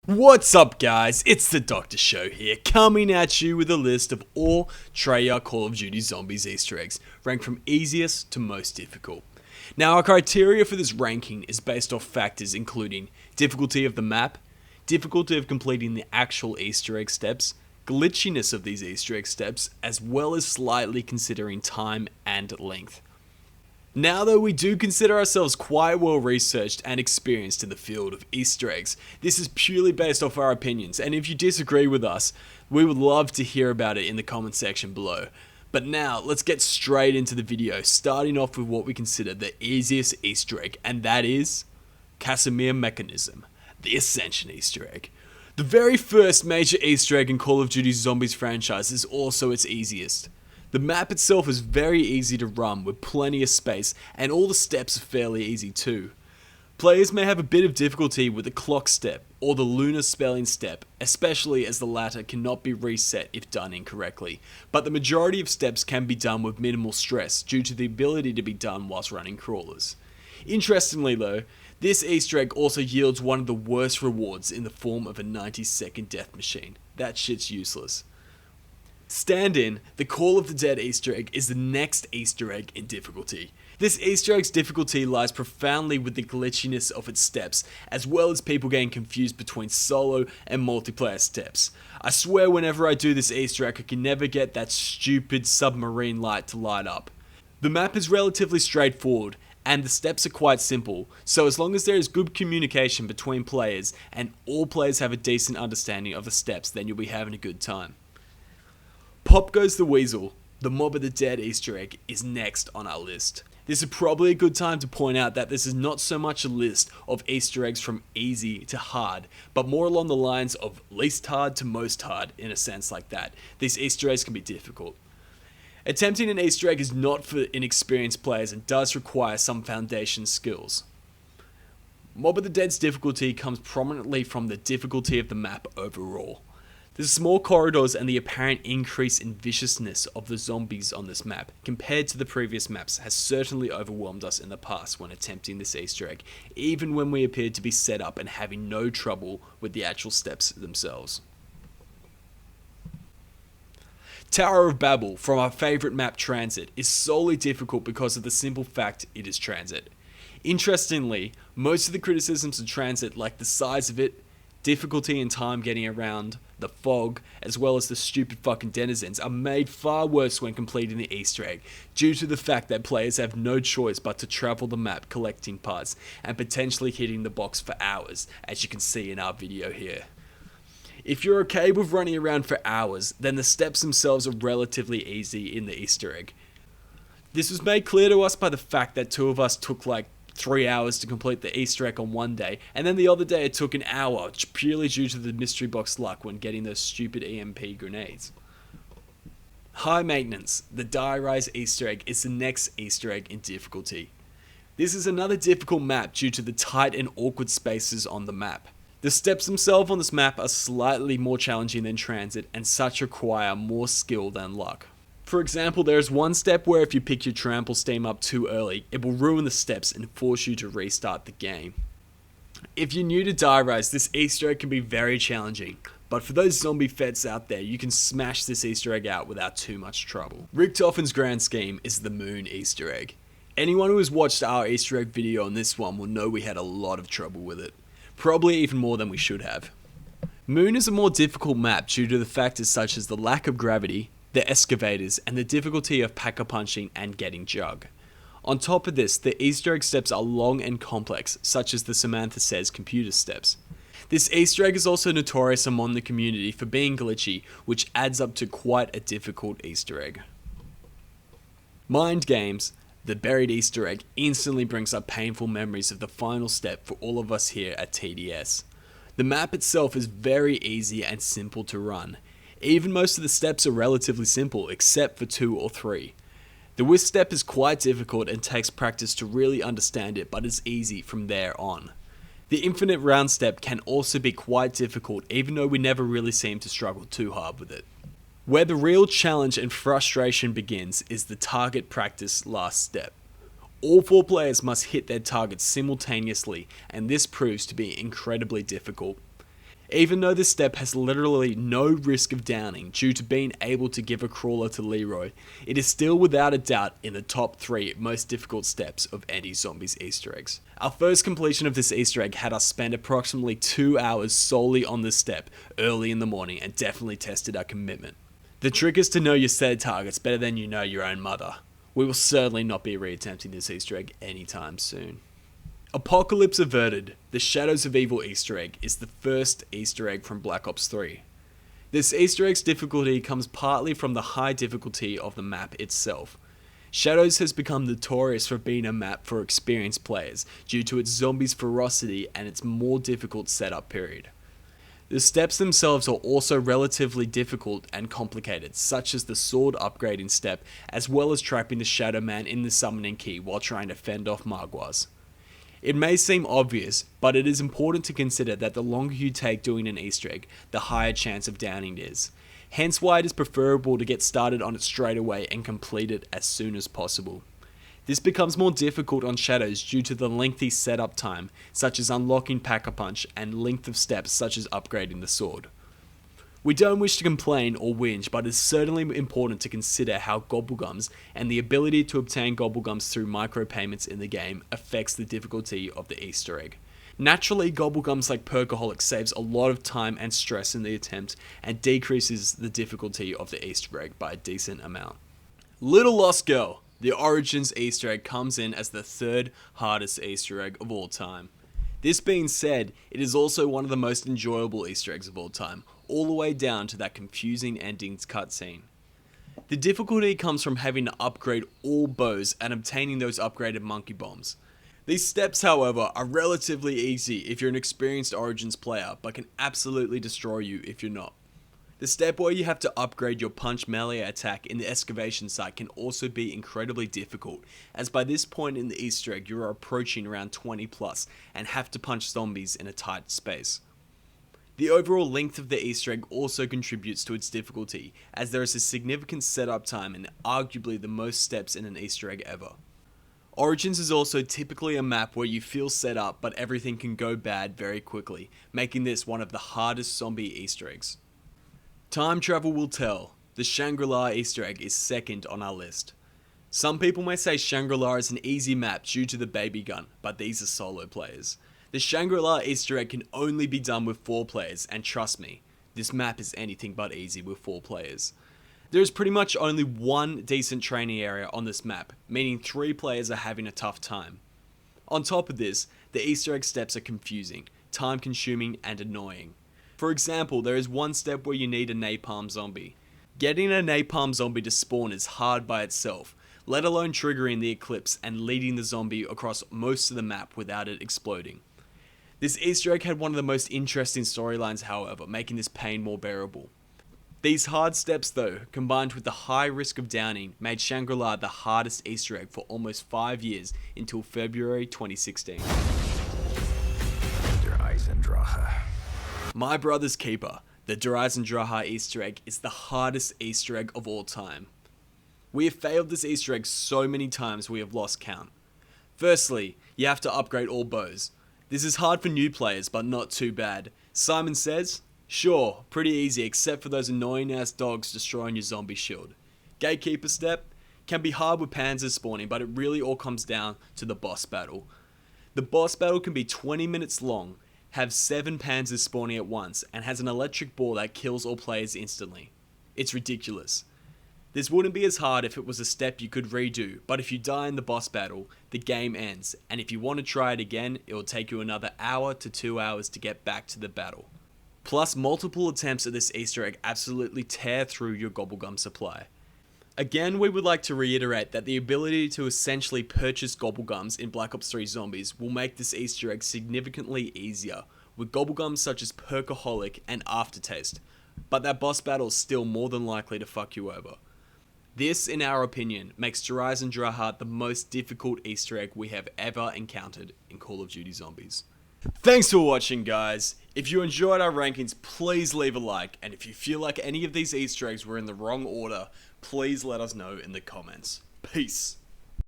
What's up guys, it's the Doctor Show here, coming at you with a list of all Treyarch Call of Duty Zombies Easter eggs, ranked from easiest to most difficult. Now our criteria for this ranking is based off factors including difficulty of the map, difficulty of completing the actual Easter egg steps, glitchiness of these Easter egg steps, as well as slightly considering time and length. Now though we do consider ourselves quite well researched and experienced in the field of Easter eggs, this is purely based off our opinions, and if you disagree with us, we would love to hear about it in the comment section below. But now, let's get straight into the video, starting off with what we consider the easiest Easter egg, and that is Casimir Mechanism, the Ascension Easter egg. The very first major Easter egg in Call of Duty Zombies franchise is also its easiest. The map itself is very easy to run with plenty of space, and all the steps are fairly easy too. Players may have a bit of difficulty with the clock step or the lunar spelling step, especially as the latter cannot be reset if done incorrectly, but the majority of steps can be done with minimal stress due to the ability to be done whilst running crawlers. Interestingly though, this Easter egg also yields one of the worst rewards in the form of a 90-second death machine. That shit's useless. Stand-in, the Call of the Dead Easter egg is the next Easter egg in difficulty. This Easter egg's difficulty lies profoundly with the glitchiness of its steps, as well as people getting confused between solo and multiplayer steps. I swear whenever I do this Easter egg I can never get that stupid submarine light to light up. The map is relatively straightforward, and the steps are quite simple, so as long as there is good communication between players and all players have a decent understanding of the steps, then you'll be having a good time. Pop Goes the Weasel, the Mob of the Dead Easter egg, is next on our list. This is probably a good time to point out that this is not so much a list of Easter eggs from easy to hard, but more along the lines of least hard to most hard, in a sense like that. These Easter eggs can be difficult. Attempting an Easter egg is not for inexperienced players and does require some foundation skills. Mob of the Dead's difficulty comes prominently from the difficulty of the map overall. The small corridors and the apparent increase in viciousness of the zombies on this map, compared to the previous maps, has certainly overwhelmed us in the past when attempting this Easter egg, even when we appeared to be set up and having no trouble with the actual steps themselves. Tower of Babel, from our favourite map Transit, is solely difficult because of the simple fact it is Transit. Interestingly, most of the criticisms of Transit, like the size of it, difficulty and time getting around, the fog, as well as the stupid fucking denizens, are made far worse when completing the Easter egg, due to the fact that players have no choice but to travel the map collecting parts, and potentially hitting the box for hours, as you can see in our video here. If you're okay with running around for hours, then the steps themselves are relatively easy in the Easter egg. This was made clear to us by the fact that two of us took like 3 hours to complete the Easter egg on one day, and then the other day it took an hour, purely due to the mystery box luck when getting those stupid EMP grenades. High Maintenance, the Die Rise Easter egg, is the next Easter egg in difficulty. This is another difficult map due to the tight and awkward spaces on the map. The steps themselves on this map are slightly more challenging than Transit, and such require more skill than luck. For example, there is one step where if you pick your trample steam up too early, it will ruin the steps and force you to restart the game. If you're new to Die Rise, this Easter egg can be very challenging, but for those zombie feds out there, you can smash this Easter egg out without too much trouble. Richtofen's grand scheme is the Moon Easter egg. Anyone who has watched our Easter egg video on this one will know we had a lot of trouble with it. Probably even more than we should have. Moon is a more difficult map due to the factors such as the lack of gravity, the excavators, and the difficulty of pack-a-punching and getting Jug. On top of this, the Easter egg steps are long and complex, such as the Samantha Says computer steps. This Easter egg is also notorious among the community for being glitchy, which adds up to quite a difficult Easter egg. Mind Games, the buried Easter egg, instantly brings up painful memories of the final step for all of us here at TDS. The map itself is very easy and simple to run. Even most of the steps are relatively simple, except for 2 or 3. The whisk step is quite difficult and takes practice to really understand it, but is easy from there on. The infinite round step can also be quite difficult, even though we never really seem to struggle too hard with it. Where the real challenge and frustration begins is the target practice last step. All 4 players must hit their targets simultaneously, and this proves to be incredibly difficult. Even though this step has literally no risk of downing due to being able to give a crawler to Leroy, it is still without a doubt in the top 3 most difficult steps of any Zombies Easter eggs. Our first completion of this Easter egg had us spend approximately 2 hours solely on this step early in the morning and definitely tested our commitment. The trick is to know your set targets better than you know your own mother. We will certainly not be re-attempting this Easter egg anytime soon. Apocalypse Averted, the Shadows of Evil Easter egg is the first Easter egg from Black Ops 3. This Easter egg's difficulty comes partly from the high difficulty of the map itself. Shadows has become notorious for being a map for experienced players due to its zombies' ferocity and its more difficult setup period. The steps themselves are also relatively difficult and complicated, such as the sword upgrading step, as well as trapping the Shadow Man in the summoning key while trying to fend off Magwas. It may seem obvious, but it is important to consider that the longer you take doing an Easter egg, the higher chance of downing it is. Hence why it is preferable to get started on it straight away and complete it as soon as possible. This becomes more difficult on Shadows due to the lengthy setup time, such as unlocking Pack-a-Punch, and length of steps such as upgrading the sword. We don't wish to complain or whinge, but it is certainly important to consider how Gobblegums and the ability to obtain Gobblegums through micropayments in the game affects the difficulty of the Easter egg. Naturally, Gobblegums like Perkaholic saves a lot of time and stress in the attempt and decreases the difficulty of the Easter egg by a decent amount. Little Lost Girl. The Origins Easter egg comes in as the 3rd hardest Easter egg of all time. This being said, it is also one of the most enjoyable Easter eggs of all time, all the way down to that confusing endings cutscene. The difficulty comes from having to upgrade all bows and obtaining those upgraded monkey bombs. These steps, however, are relatively easy if you're an experienced Origins player, but can absolutely destroy you if you're not. The step where you have to upgrade your punch melee attack in the excavation site can also be incredibly difficult, as by this point in the Easter egg you are approaching around 20 plus and have to punch zombies in a tight space. The overall length of the Easter egg also contributes to its difficulty, as there is a significant setup time and arguably the most steps in an Easter egg ever. Origins is also typically a map where you feel set up but everything can go bad very quickly, making this one of the hardest zombie Easter eggs. Time travel will tell. The Shangri-La Easter egg is second on our list. Some people may say Shangri-La is an easy map due to the baby gun, but these are solo players. The Shangri-La Easter egg can only be done with 4 players, and trust me, this map is anything but easy with 4 players. There is pretty much only one decent training area on this map, meaning 3 players are having a tough time. On top of this, the Easter egg steps are confusing, time consuming, and annoying. For example, there is one step where you need a napalm zombie. Getting a napalm zombie to spawn is hard by itself, let alone triggering the eclipse and leading the zombie across most of the map without it exploding. This Easter egg had one of the most interesting storylines, however, making this pain more bearable. These hard steps though, combined with the high risk of downing, made Shangri-La the hardest Easter egg for almost 5 years until February 2016. Der Eisendrache. My Brother's Keeper, the Der Eisendrache Easter egg, is the hardest Easter egg of all time. We have failed this Easter egg so many times we have lost count. Firstly, you have to upgrade all bows. This is hard for new players, but not too bad. Simon says, sure, pretty easy except for those annoying ass dogs destroying your zombie shield. Gatekeeper step can be hard with panzers spawning, but it really all comes down to the boss battle. The boss battle can be 20 minutes long, have 7 panzers spawning at once, and has an electric ball that kills all players instantly. It's ridiculous. This wouldn't be as hard if it was a step you could redo, but if you die in the boss battle, the game ends, and if you want to try it again, it will take you another hour to 2 hours to get back to the battle. Plus, multiple attempts at this Easter egg absolutely tear through your Gobblegum supply. Again, we would like to reiterate that the ability to essentially purchase Gobblegums in Black Ops 3 Zombies will make this Easter egg significantly easier, with Gobblegums such as Perkaholic and Aftertaste, but that boss battle is still more than likely to fuck you over. This, in our opinion, makes Der Eisendrache the most difficult Easter egg we have ever encountered in Call of Duty Zombies. Thanks for watching, guys. If you enjoyed our rankings, please leave a like, and if you feel like any of these Easter eggs were in the wrong order, please let us know in the comments. Peace.